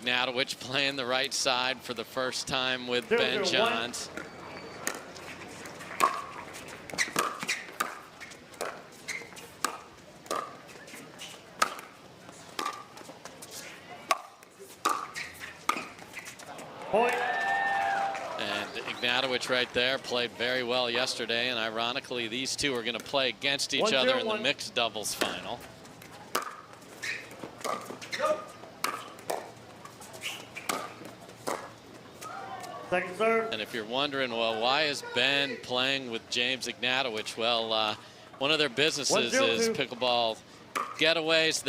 Ignatowich playing the right side for the first time with Ben Johns. Point. And Ignatowich right there played very well yesterday, and ironically these two are going to play against each other in the mixed doubles final. Second serve. And if you're wondering, well, why is Ben playing with James Ignatowich? Well, one of their businesses is pickleball getaways.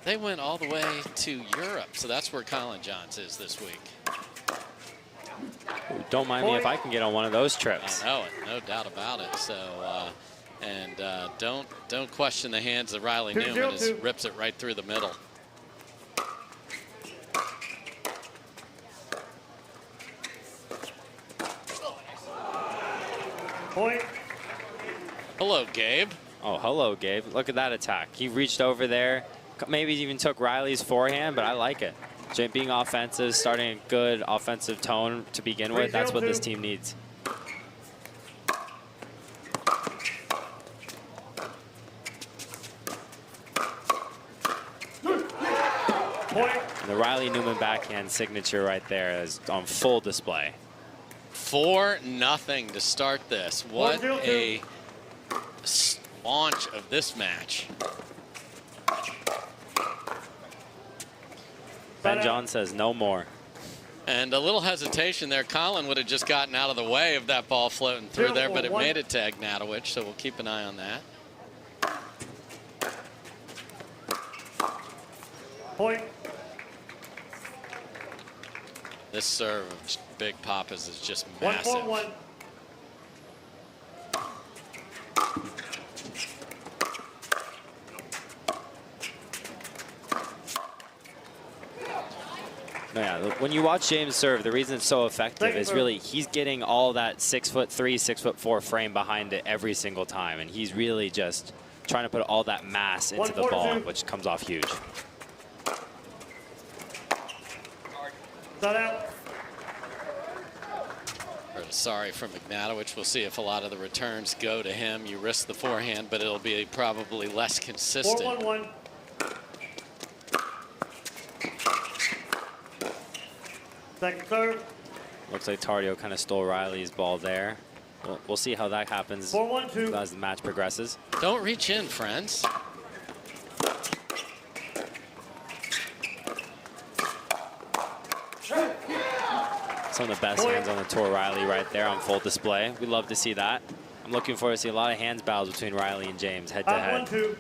They went all the way to Europe, so that's where Colin Johns is this week. Don't mind me if I can get on one of those trips. I know it, no doubt about it. So, don't question the hands of Riley Newman as rips it right through the middle. Point. Hello, Gabe. Oh, hello, Gabe. Look at that attack. He reached over there, maybe even took Riley's forehand, but I like it. Being offensive, starting a good offensive tone to begin with, that's what this team needs. And the Riley Newman backhand signature right there is on full display. 4-0 to start this. What a launch of this match. Ben John says no more. And a little hesitation there. Colin would have just gotten out of the way of that ball floating through there, but it made it to Ignatowich, so we'll keep an eye on that. Point. This serve of Big Papa's is just massive. 1-1. No, yeah, when you watch James serve, the reason it's so effective is really he's getting all that 6'3", 6'4" frame behind it every single time, and he's really just trying to put all that mass into the ball, which comes off huge. Out. Sorry from Ignatowich. We'll see if a lot of the returns go to him. You risk the forehand, but it'll be probably less consistent. 4-1-1. Second serve. Looks like Tardio kind of stole Riley's ball there. We'll see how that happens 4-1-2. as the match progresses. Don't reach in, friends. Some of the best hands on the tour, Riley right there on full display. We love to see that. I'm looking forward to see a lot of hands battles between Riley and James head to head. 1-2.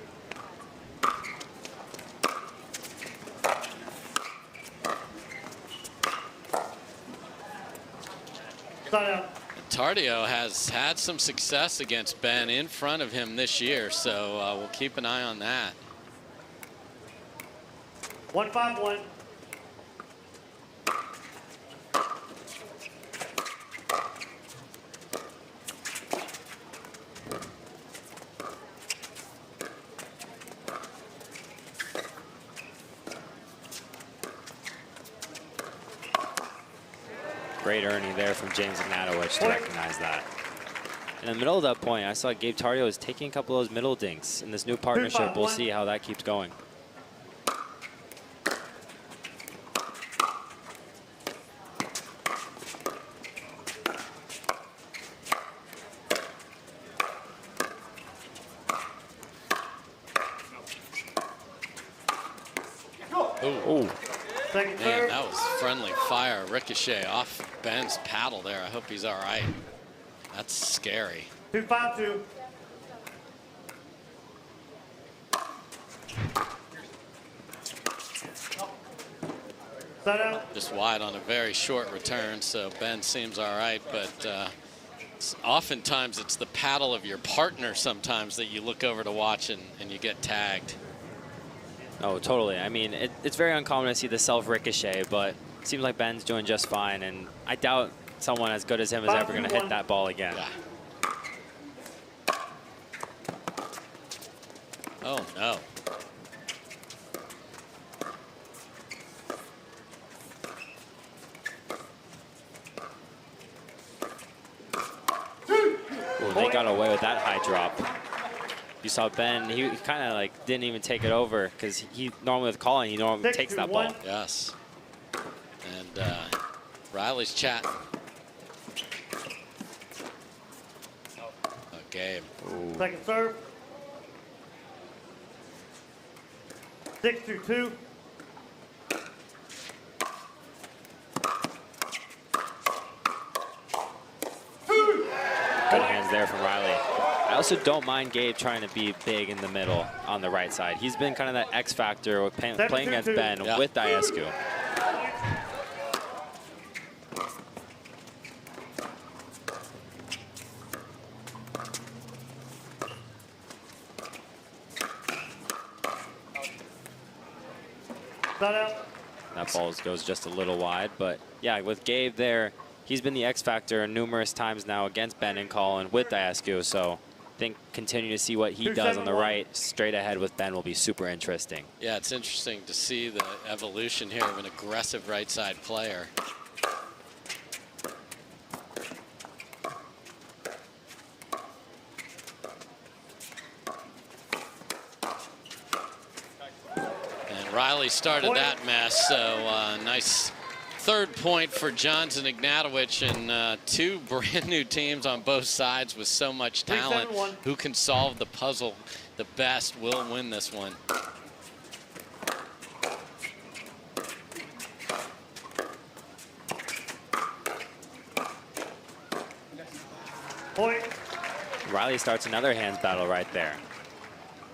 Tardio has had some success against Ben in front of him this year, so we'll keep an eye on that. 1-5-1. Great earning there from James Ignatowich to recognize that. In the middle of that point, I saw Gabe Tardio is taking a couple of those middle dinks in this new partnership. We'll see how that keeps going. Ooh. Man, that was friendly fire. Ricochet off Ben's paddle there. I hope he's all right. That's scary. 2-5-2. Just wide on a very short return, so Ben seems all right, but oftentimes it's the paddle of your partner sometimes that you look over to watch and you get tagged. Oh, totally. I mean, it's very uncommon to see the self-ricochet, but it seems like Ben's doing just fine, and I doubt someone as good as him is ever going to hit that ball again. Yeah. Oh, no. they got away with that high drop. You saw Ben, he kind of like didn't even take it over because he normally with calling, he normally takes that ball. Yes. And Riley's chatting. Gabe. Second serve. 6-2. Good hands there from Riley. I also don't mind Gabe trying to be big in the middle on the right side. He's been kind of that X factor with playing against Ben with Iescu. That ball goes just a little wide, but yeah, with Gabe there, he's been the X factor numerous times now against Ben and Colin with Iescu, so I think continue to see what he does on the right straight ahead with Ben will be super interesting. Yeah, it's interesting to see the evolution here of an aggressive right side player. Riley started that mess, so nice third point for Johnson Ignatowich, and two brand new teams on both sides with so much talent. Who can solve the puzzle the best will win this one. Point. Riley starts another hands battle right there.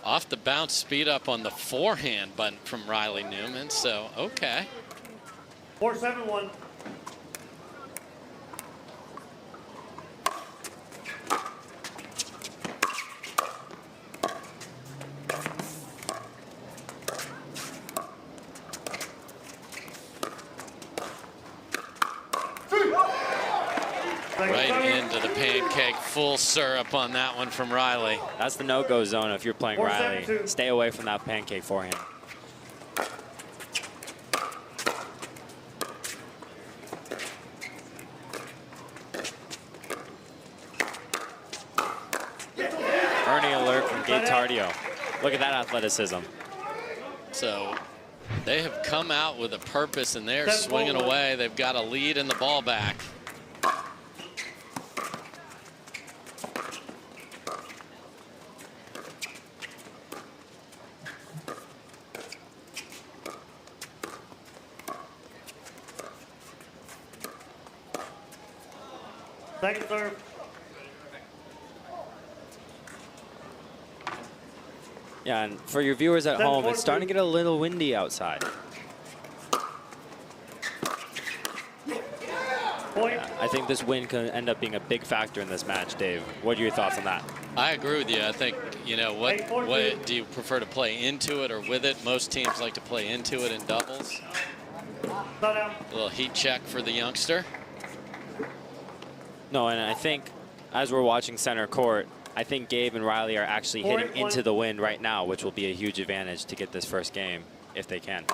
Off the bounce, speed up on the forehand button from Riley Newman, so okay. 4-7-1. Right into the pancake, full syrup on that one from Riley. That's the no-go zone if you're playing Riley. Stay away from that pancake forehand. Ernie alert from Gabe Tardio. Look at that athleticism. So they have come out with a purpose and they're swinging away. They've got a lead in the ball back. Second serve. Yeah, and for your viewers at home, it's starting to get a little windy outside. Yeah, I think this wind could end up being a big factor in this match, Dave. What are your thoughts on that? I agree with you. I think, you know, what do you prefer to play into it or with it? Most teams like to play into it in doubles. A little heat check for the youngster. No, and I think as we're watching center court, I think Gabe and Riley are actually hitting into the wind right now, which will be a huge advantage to get this first game if they can.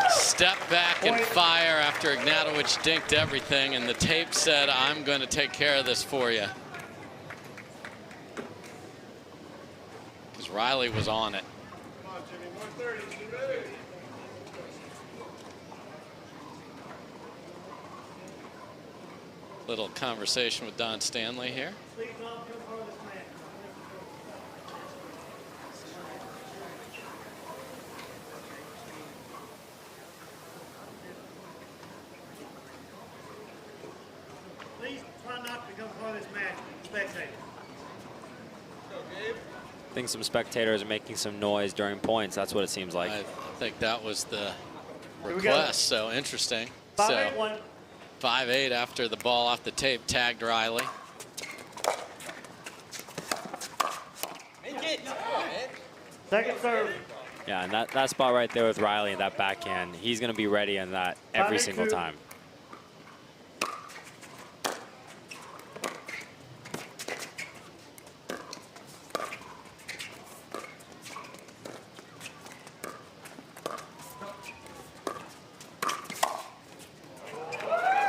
Step back and fire after Ignatowich dinked everything, and the tape said, I'm going to take care of this for you. Because Riley was on it. Little conversation with Don Stanley here. I think some spectators are making some noise during points. That's what it seems like. I think that was the request. So interesting. 5-8-1. 5-8 after the ball off the tape tagged Riley. Second serve. Yeah, and that spot right there with Riley and that backhand, he's going to be ready on that every single time.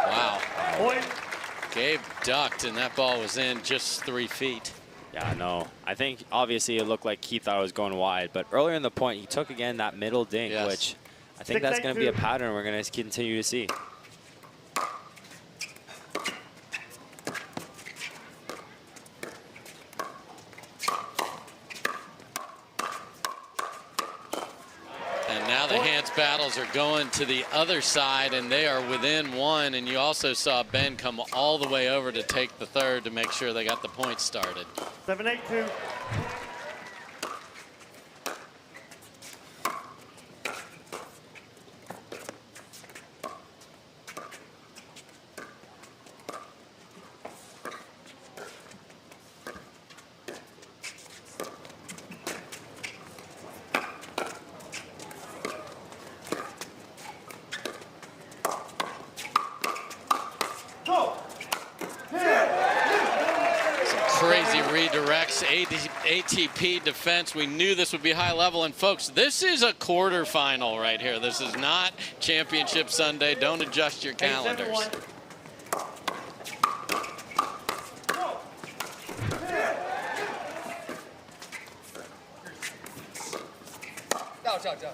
Wow. Point. Gabe ducked, and that ball was in just 3 feet. Yeah, no. I think obviously it looked like he thought it was going wide, but earlier in the point, he took again that middle dink, Yes. which I think that's going to be a pattern we're going to continue to see. And now the hands battles are going to the other side, and they are within 1. And you also saw Ben come all the way over to take the third to make sure they got the point started. 7-8-2. Crazy redirects, ATP defense. We knew this would be high level. And folks, this is a quarterfinal right here. This is not Championship Sunday. Don't adjust your calendars. 8-7-1.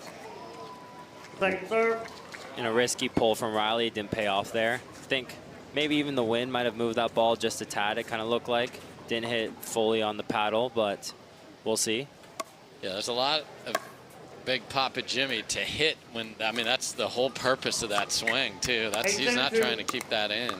Second serve. In a risky pull from Riley, didn't pay off there. I think maybe even the wind might have moved that ball just a tad, it kind of looked like. Didn't hit fully on the paddle, but we'll see. Yeah, there's a lot of Big Papa Jimmy to hit when, I mean, that's the whole purpose of that swing, too. He's not trying to keep that in.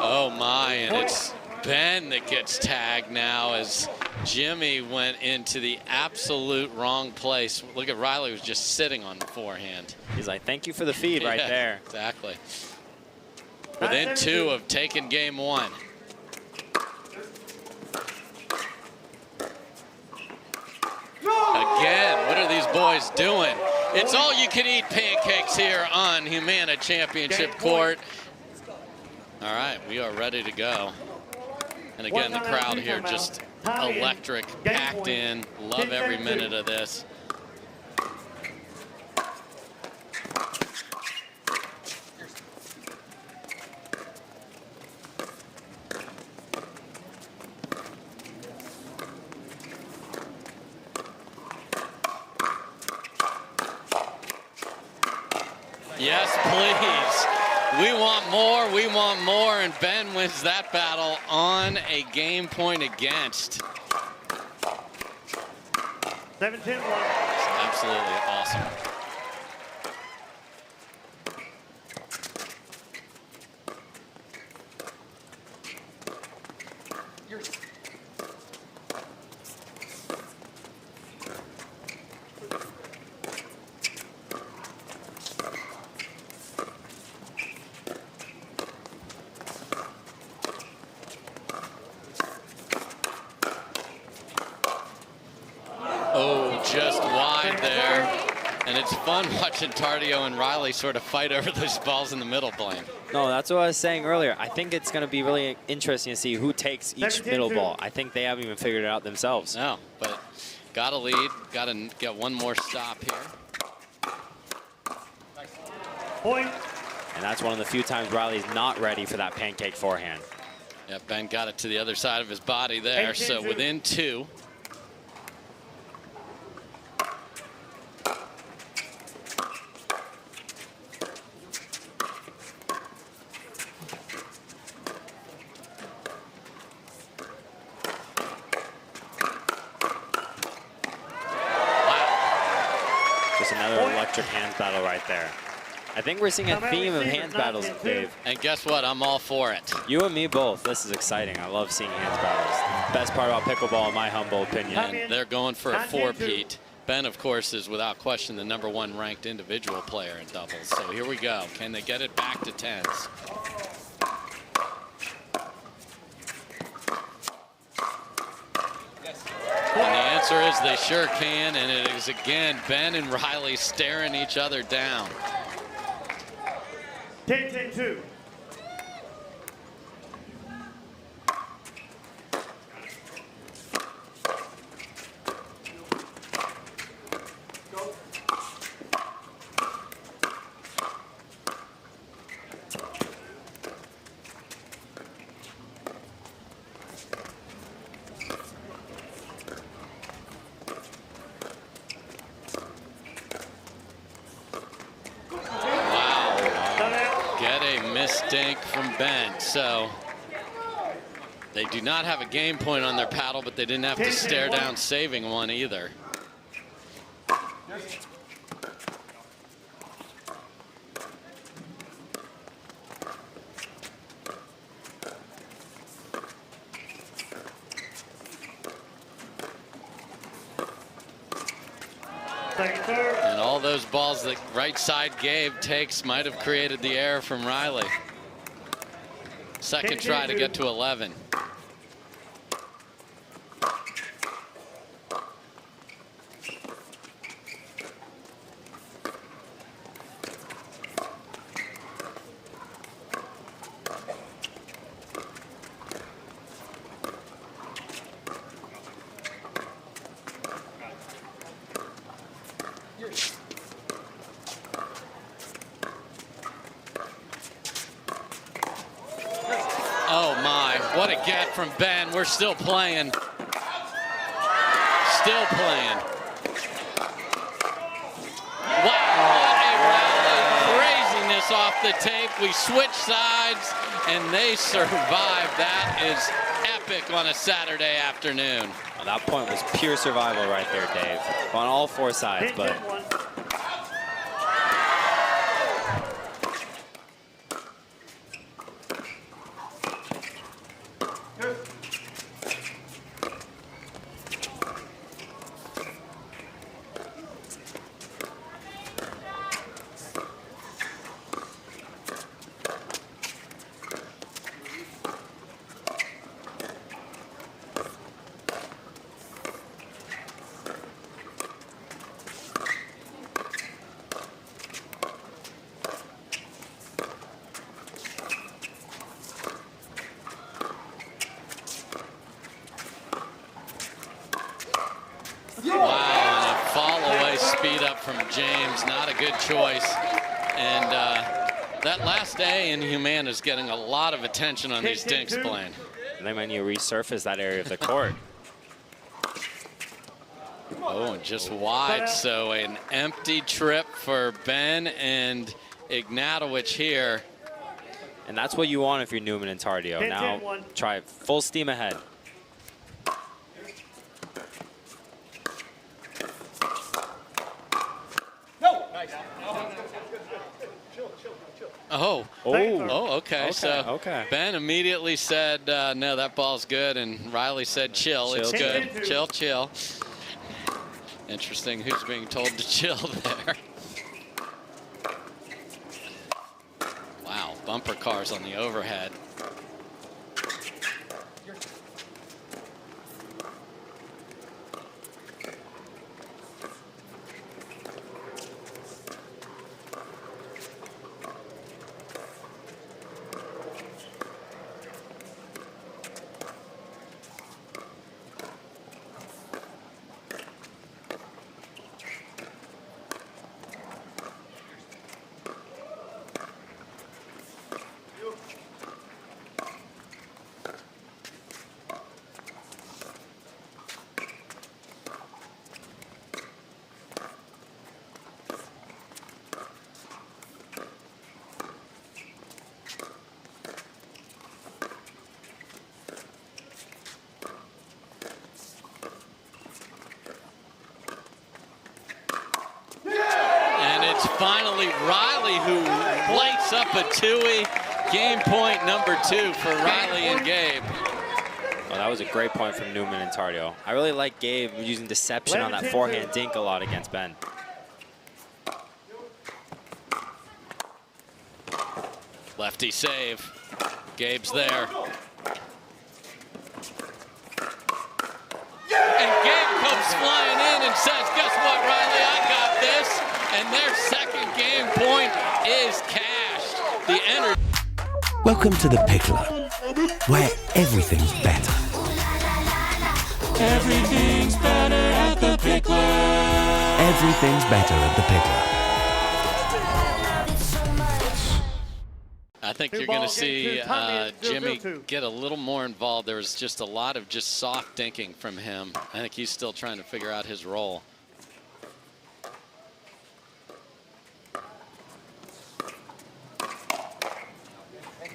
Oh my, and it's Ben that gets tagged now as Jimmy went into the absolute wrong place. Look at Riley was just sitting on the forehand. He's like, thank you for the feed right there. Exactly. Within 2 of taking game 1. Again, what are these boys doing? It's all you can eat pancakes here on Humana Championship Court. All right, we are ready to go. And again, the crowd here just electric, packed in. Love every minute of this. Yes, please. We want more, and Ben wins that battle on a game point against. 7-10-1. Absolutely awesome. Oh, just wide there. And it's fun watching Tardio and Riley sort of fight over those balls in the middle plane. No, that's what I was saying earlier. I think it's going to be really interesting to see who takes each middle ball. I think they haven't even figured it out themselves. No, but got to lead. Got to get one more stop here. Point. And that's one of the few times Riley's not ready for that pancake forehand. Yeah, Ben got it to the other side of his body there. So within 2. another electric hands battle right there. I think we're seeing a theme of hands battles, Dave. And guess what? I'm all for it. You and me both. This is exciting. I love seeing hands battles. Best part about pickleball, in my humble opinion. And they're going for a four-peat. Ben, of course, is without question the #1 ranked individual player in doubles. So here we go. Can they get it back to tens? And the answer is they sure can, and it is again Ben and Riley staring each other down. 10-2. Dink from Ben. So they do not have a game point on their paddle, but they didn't have to stare down saving one either. And all those balls that right side Gabe takes might have created the error from Riley. Second try to get to 11. Oh my, what a get from Ben. We're still playing. Still playing. What a rally. Craziness off the tape. We switch sides and they survive. That is epic on a Saturday afternoon. Well, that point was pure survival right there, Dave. On all four sides, but James, not a good choice. And that last A in Newman is getting a lot of attention on these dinks playing. And then when you resurface that area of the court. Oh, and just wide. So an empty trip for Ben and Ignatowich here. And that's what you want if you're Newman and Tardio. Now try full steam ahead. Okay. So Ben immediately said, no, that ball's good. And Riley said, chill, it's good. Chill. Interesting who's being told to chill there. Wow, bumper cars on the overhead. Riley. Riley who lights up a two-y. Game point number 2 for Riley and Gabe. Well, that was a great point from Newman and Tardio. I really like Gabe using deception on that forehand dink a lot against Ben. Lefty save. Gabe's there. And Gabe comes flying in and says, guess what, Riley, I got this. And their second game point is cashed. The energy. Welcome to the Pickler, where everything's better. Everything's better at the Pickler. Everything's better at the Pickler. I think you're going to see Jimmy get a little more involved. There was just a lot of just soft dinking from him. I think he's still trying to figure out his role.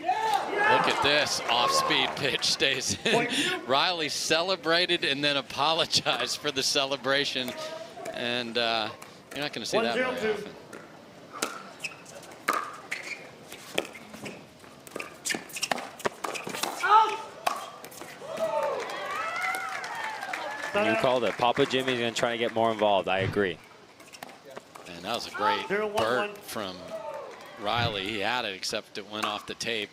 Look at this off-speed pitch stays in. Riley celebrated and then apologized for the celebration. And you're not going to see that very often. You called it. Papa Jimmy's going to try to get more involved. I agree. And that was a great bird from Riley. He had it, except it went off the tape.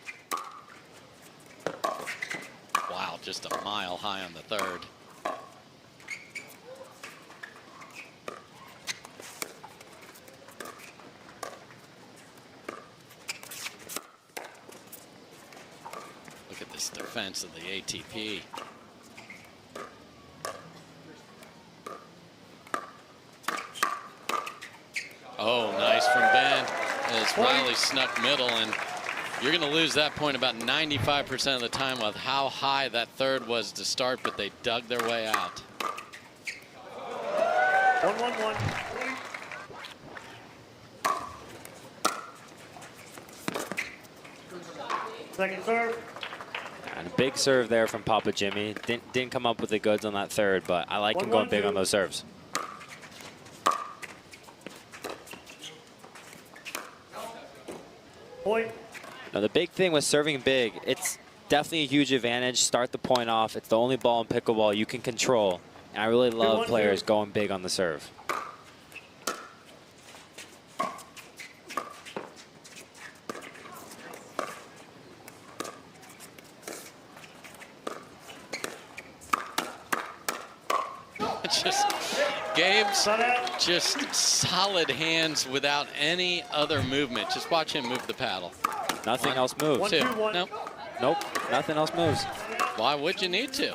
Wow, just a mile high on the third. Look at this defense of the ATP. Oh, nice from Ben as Riley snuck middle, and you're going to lose that point about 95% of the time with how high that third was to start, but they dug their way out. 1-1-1. Second serve. And a big serve there from Papa Jimmy. Didn't come up with the goods on that third, but I like him going big on those serves. Point. Now, the big thing with serving big, it's definitely a huge advantage. Start the point off. It's the only ball in pickleball you can control. And I really love players going big on the serve. Gabe's just solid hands without any other movement. Just watch him move the paddle. Nothing else moves. Two. Nope. Nope. Nothing else moves. Why would you need to?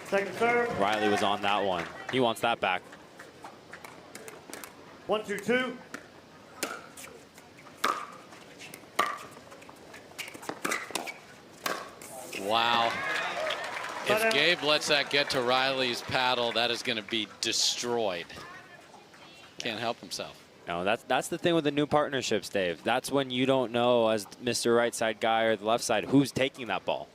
Second serve. Riley was on that one. He wants that back. 1-2-2. Wow. If Gabe lets that get to Riley's paddle, that is going to be destroyed. Can't help himself. No, that's the thing with the new partnerships, Dave. That's when you don't know, as Mr. Right Side guy or the left side, who's taking that ball.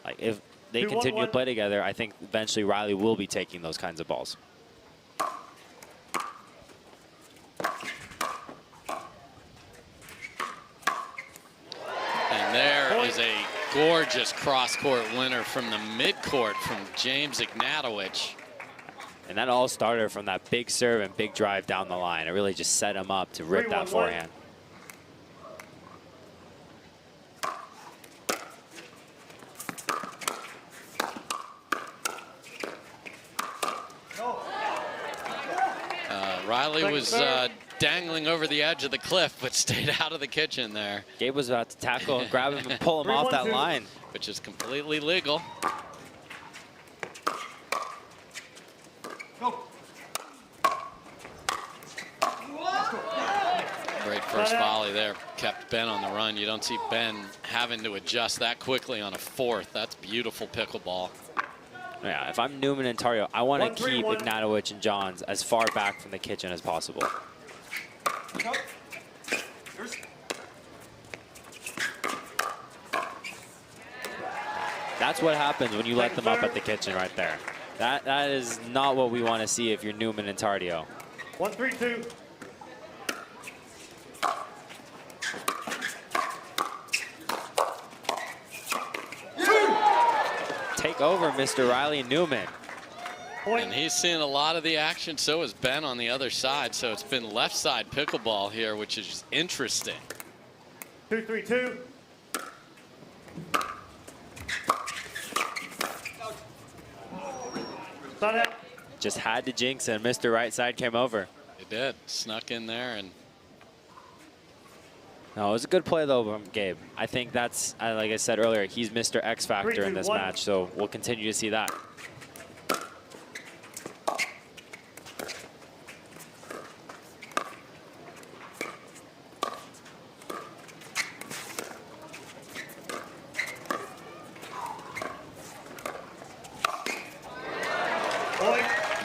Like, if they continue to play together, I think eventually Riley will be taking those kinds of balls. And there is a gorgeous cross-court winner from the midcourt from James Ignatowich. And that all started from that big serve and big drive down the line. It really just set him up to rip that forehand. Riley was dangling over the edge of the cliff, but stayed out of the kitchen there. Gabe was about to tackle and grab him and pull him off that line. Which is completely legal. Great first volley there. Kept Ben on the run. You don't see Ben having to adjust that quickly on a fourth. That's beautiful pickleball. Yeah, if I'm Newman and Tardio, I want to keep Ignatowich and Johns as far back from the kitchen as possible. That's what happens when you let them up at the kitchen right there. That is not what we want to see if you're Newman and Tardio. 1-3-2. Take over, Mr. Riley Newman. Point. And he's seeing a lot of the action. So is Ben on the other side. So it's been left side pickleball here, which is interesting. 2-3-2. Side out. Just had to jinx, and Mr. Right Side came over. It did. Snuck in there. And No, it was a good play, though, from Gabe. I think that's, like I said earlier, he's Mr. X Factor in this match, so we'll continue to see that.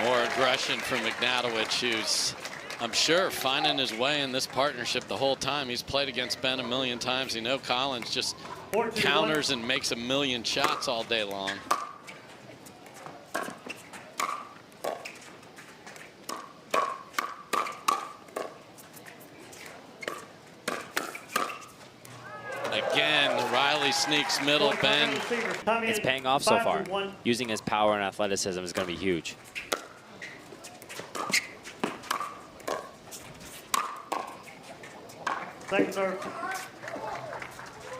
more aggression from Ignatowich, who's, I'm sure, finding his way in this partnership the whole time. He's played against Ben a million times. You know Collins just counters and makes a million shots all day long. Again, Riley sneaks middle. Ben. It's paying off so far. Using his power and athleticism is going to be huge. Second serve.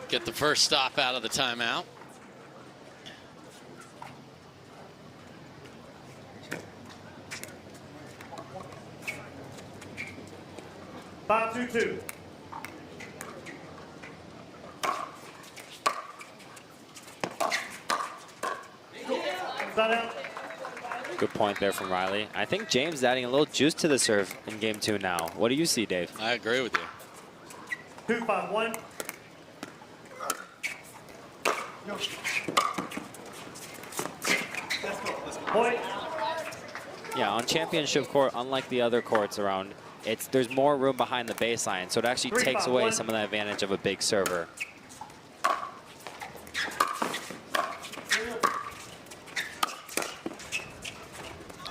Get the first stop out of the timeout. Five, 2-2. Good point there from Riley. I think James is adding a little juice to the serve in game 2 now. What do you see, Dave? I agree with you. 2-5-1. Point. Yeah, on championship court, unlike the other courts around, there's more room behind the baseline, so it actually takes away some of the advantage of a big server.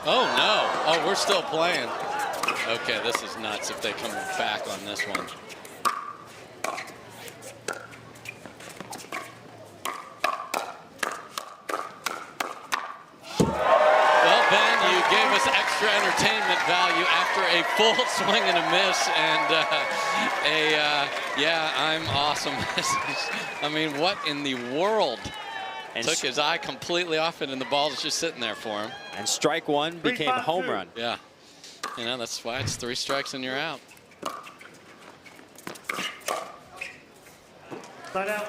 Oh, no. Oh, we're still playing. Okay, this is nuts if they come back on this one. Well, Ben, you gave us extra entertainment value after a full swing and a miss and yeah, I'm awesome. I mean, what in the world? And took his eye completely off it, and the ball's just sitting there for him. And strike one became home run. Yeah. You know, that's why it's 3 strikes and you're out. Side out.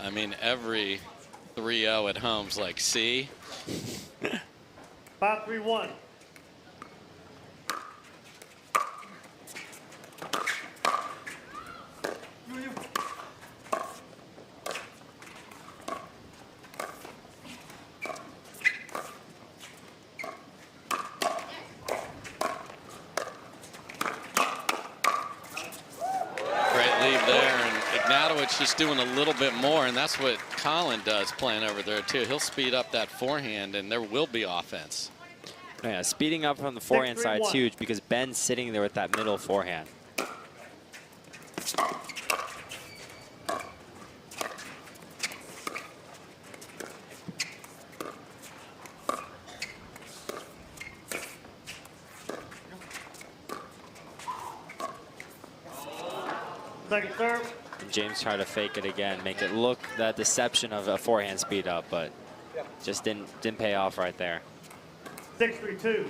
I mean, every 3-0 at home's like, see? 5-3-1. Just doing a little bit more, and that's what Colin does playing over there too. He'll speed up that forehand, and there will be offense. Yeah, speeding up from the forehand side is huge because Ben's sitting there with that middle forehand. Second serve. James tried to fake it again, make it look that deception of a forehand speed up, but just didn't pay off right there. 6-3-2.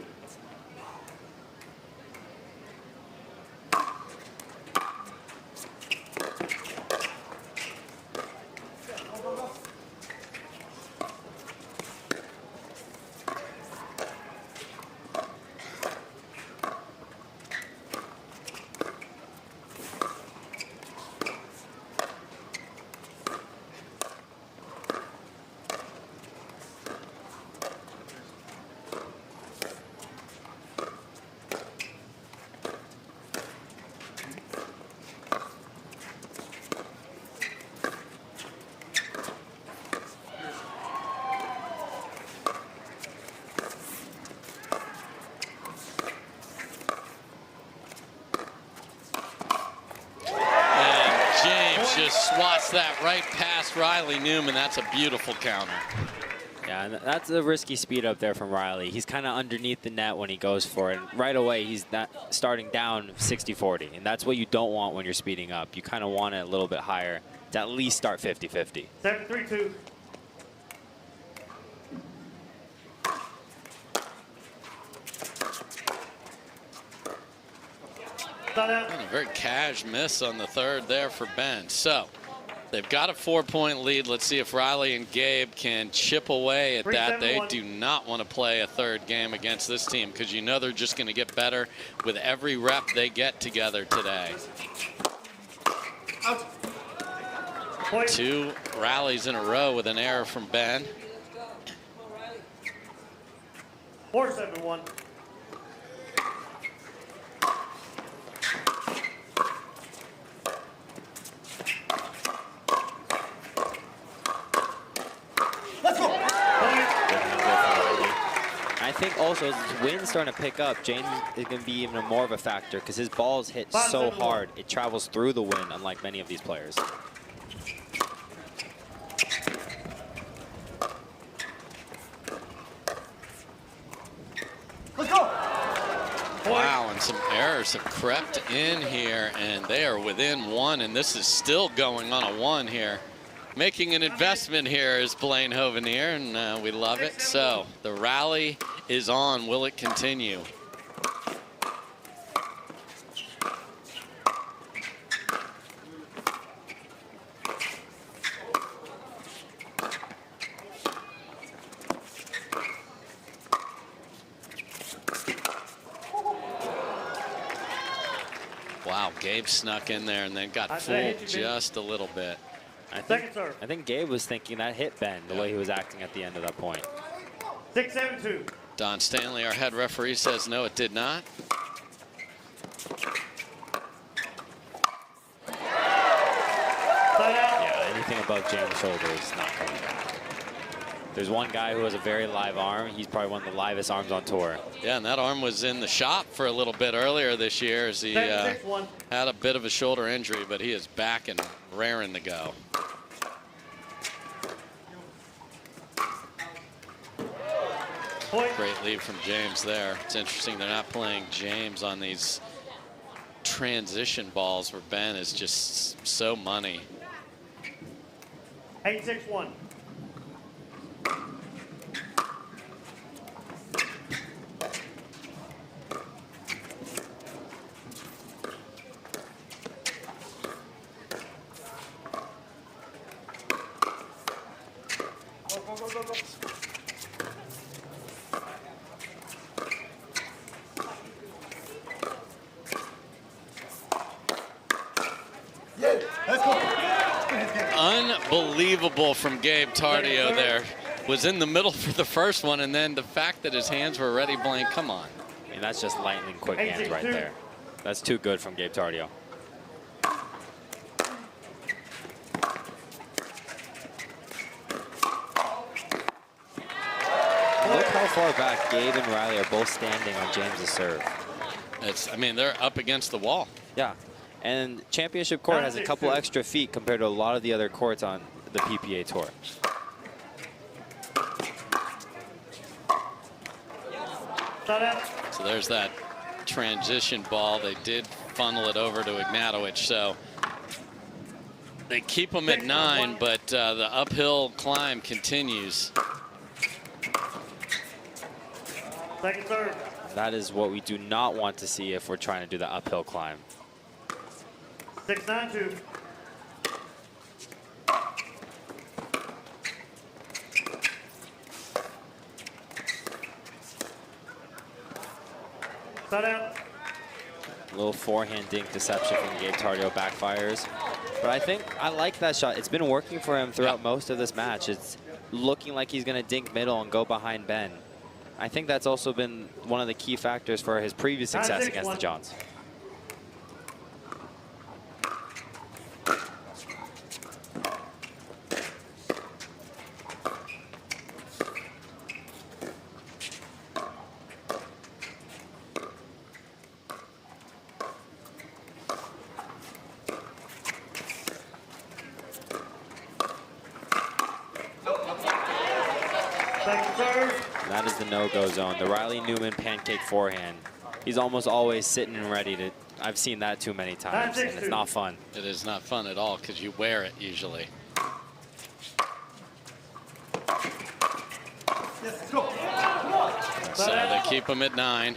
swats that right past Riley Newman. That's a beautiful counter. Yeah, and that's a risky speed up there from Riley. He's kind of underneath the net when he goes for it. And right away, he's starting down 60-40. And that's what you don't want when you're speeding up. You kind of want it a little bit higher to at least start 50-50. 7-3-2. And a very cash miss on the third there for Ben. So they've got a 4-point lead. Let's see if Riley and Gabe can chip away at that. They do not want to play a third game against this team because you know they're just going to get better with every rep they get together today. Out. 2 rallies in a row with an error from Ben. 4-7-1. I think also as his wind's starting to pick up, James is going to be even more of a factor because his balls hit so hard, it travels through the wind, unlike many of these players. Let's go. Wow, and some errors have crept in here, and they are within 1, and this is still going on a 1 here. Making an investment here is Blaine Hovenier, and we love it. So the rally is on. Will it continue? Wow, Gabe snuck in there and then got fooled just a little bit. I think Gabe was thinking that hit Ben the way he was acting at the end of that point. 6-7-2. Don Stanley, our head referee, says no, it did not. Yeah, anything above James' shoulder is not coming back. There's one guy who has a very live arm. He's probably one of the livest arms on tour. Yeah, and that arm was in the shop for a little bit earlier this year as he had a bit of a shoulder injury, but he is back and raring to go. Great lead from James there. It's interesting they're not playing James on these transition balls where Ben is just so money. 8-6-1. Unbelievable from Gabe Tardio there. Was in the middle for the first one, and then the fact that his hands were already blank, come on. I mean, that's just lightning quick hands right there. That's too good from Gabe Tardio. Look how far back Gabe and Riley are both standing on James's serve. I mean, they're up against the wall. Yeah. And Championship Court has a couple extra feet compared to a lot of the other courts on the PPA Tour. So there's that transition ball. They did funnel it over to Ignatowich. So they keep him at 9, but the uphill climb continues. Second serve. That is what we do not want to see if we're trying to do the uphill climb. 6-9-2. Shut out. A little forehand dink deception from Gabe Tardio backfires. But I think I like that shot. It's been working for him throughout most of this match. It's looking like he's going to dink middle and go behind Ben. I think that's also been one of the key factors for his previous success against the Johns. serve. That is the no-go zone. The Riley Newman pancake forehand. He's almost always sitting and ready to. I've seen that too many times, and it's not fun. It is not fun at all because you wear it usually. So they keep him at 9.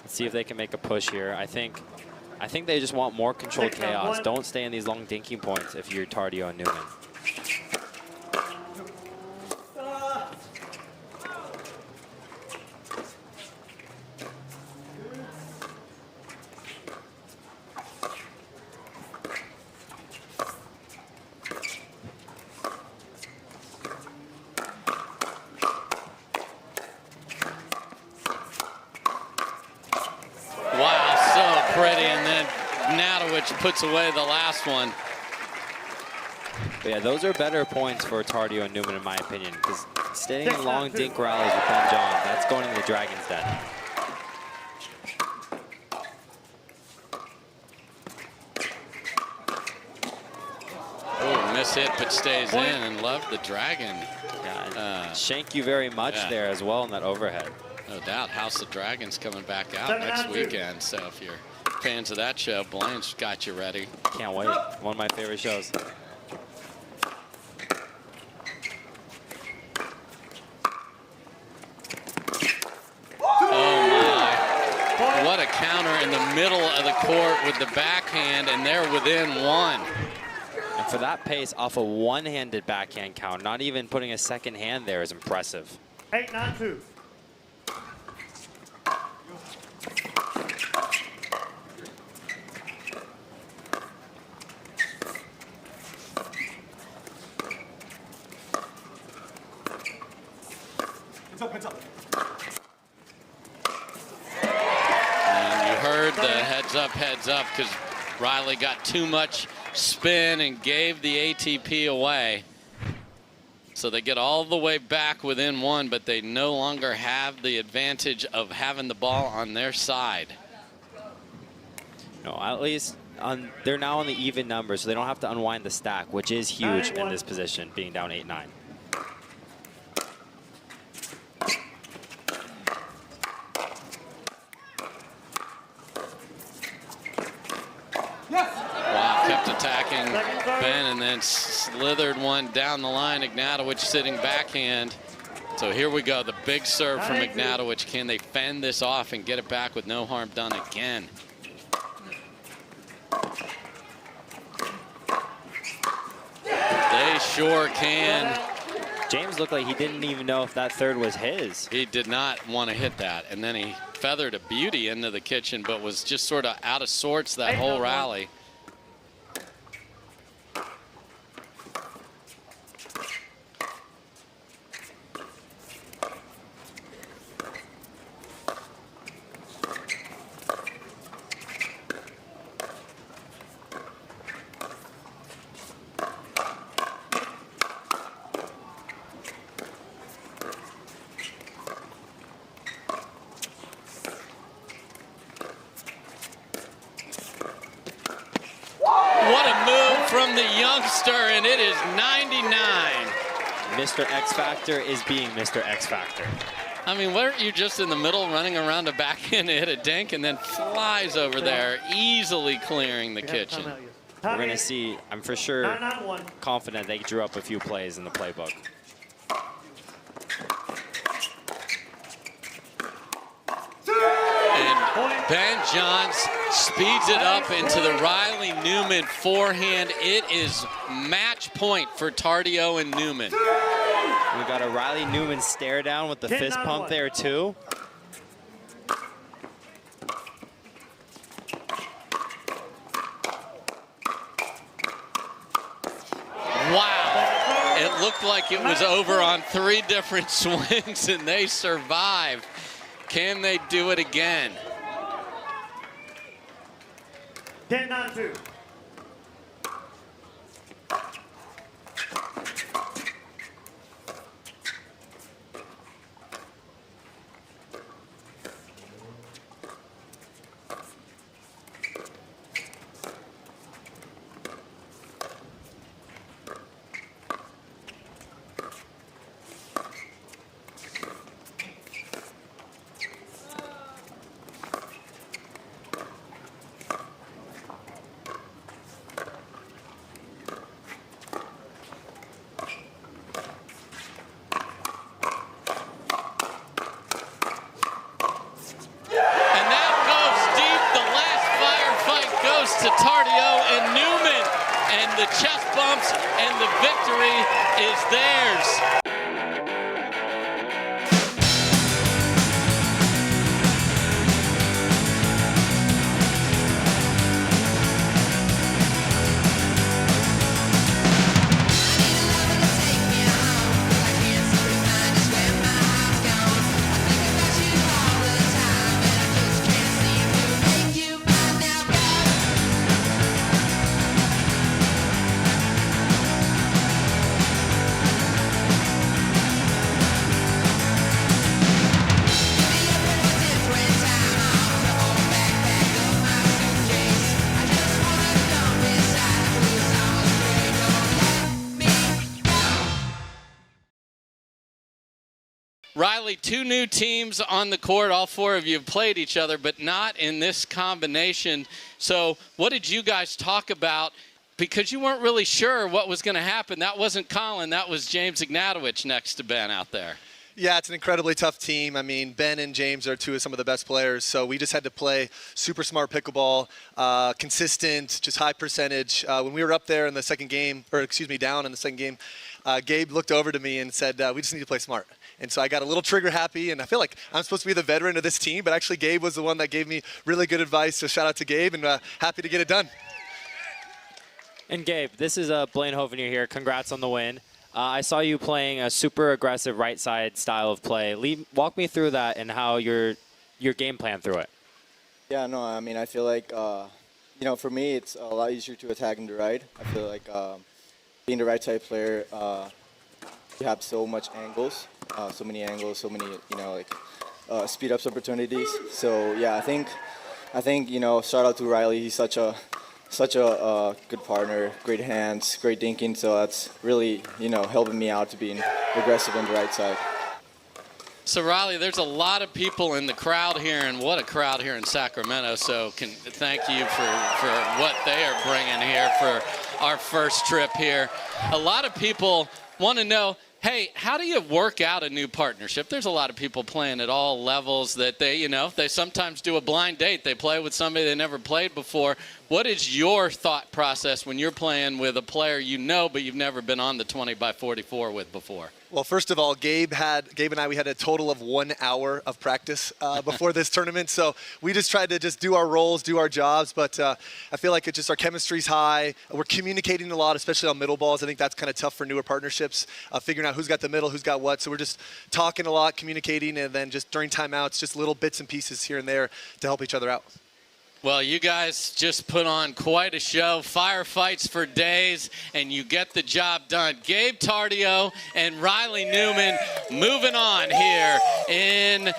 Let's see if they can make a push here. I think they just want more controlled chaos. Don't stay in these long dinking points if you're Tardio and Newman. Puts away the last one. But yeah, those are better points for Tardio and Newman, in my opinion, because staying in long dink rallies with Ben John, that's going in the Dragon's Den. Oh, miss hit, but stays in, and love the Dragon. Yeah, thank you very much there as well in that overhead. No doubt, House of Dragons coming back out next weekend, so if you're fans of that show, Blaine's got you ready. Can't wait. One of my favorite shows. Oh my. What a counter in the middle of the court with the backhand, and they're within 1. And for that pace off a one-handed backhand count, not even putting a second hand there is impressive. 8-9-2. And you heard the heads up, because Riley got too much spin and gave the ATP away. So they get all the way back within 1, but they no longer have the advantage of having the ball on their side. No, at least they're now on the even numbers, so they don't have to unwind the stack, which is huge in this position, being down 8-9. Wow, kept attacking Ben and then slithered one down the line. Ignatowich sitting backhand. So here we go, the big serve from Ignatowich. Can they fend this off and get it back with no harm done again? They sure can. James looked like he didn't even know if that third was his. He did not want to hit that. And then he feathered a beauty into the kitchen, but was just sort of out of sorts that whole rally. From the youngster, and it is 99. Mr. X Factor is being Mr. X Factor. I mean, weren't you just in the middle running around a backhand to hit a dink and then flies over there, easily clearing the kitchen? We're going to see, I'm for sure confident they drew up a few plays in the playbook. And Ben Johns speeds it up into the Riley Newman forehand. It is match point for Tardio and Newman. We got a Riley Newman stare down with the fist pump there too. Wow. It looked like it was over on 3 different swings, and they survived. Can they do it again? 10-9-2. the chest bumps, and the victory is theirs. Riley, two new teams on the court. All four of you have played each other, but not in this combination. So what did you guys talk about? Because you weren't really sure what was going to happen. That wasn't Colin. That was James Ignatowich next to Ben out there. Yeah, it's an incredibly tough team. I mean, Ben and James are two of some of the best players, so we just had to play super smart pickleball, consistent, just high percentage. When we were up there in the second game, or excuse me, down in the second game, Gabe looked over to me and said, we just need to play smart. And so I got a little trigger happy, and I feel like I'm supposed to be the veteran of this team, but actually Gabe was the one that gave me really good advice, so shout out to Gabe, and happy to get it done. And Gabe, this is Blaine Hovenier here. Congrats on the win. I saw you playing a super aggressive right side style of play. Walk me through that and how your game plan through it. Yeah, no, I mean, I feel like, you know, for me, it's a lot easier to attack in the right. I feel like being the right side player, you have so much angles, so many, you know, like speed ups opportunities. So yeah, I think, you know, shout out to Riley. He's such a good partner, great hands, great thinking. So that's really, you know, helping me out to being aggressive on the right side. So Riley, there's a lot of people in the crowd here, and what a crowd here in Sacramento. So thank you for what they are bringing here for our first trip here. A lot of people want to know, hey, how do you work out a new partnership? There's a lot of people playing at all levels that they sometimes do a blind date. They play with somebody they never played before. What is your thought process when you're playing with a player you know but you've never been on the 20x44 with before? Well, first of all, Gabe and I, we had a total of 1 hour of practice before this tournament. So we just tried to just do our roles, do our jobs. But I feel like our chemistry's high. We're communicating a lot, especially on middle balls. I think that's kind of tough for newer partnerships, figuring out who's got the middle, who's got what. So we're just talking a lot, communicating, and then just during timeouts, just little bits and pieces here and there to help each other out. Well, you guys just put on quite a show, firefights for days, and you get the job done. Gabe Tardio and Riley Newman moving on here in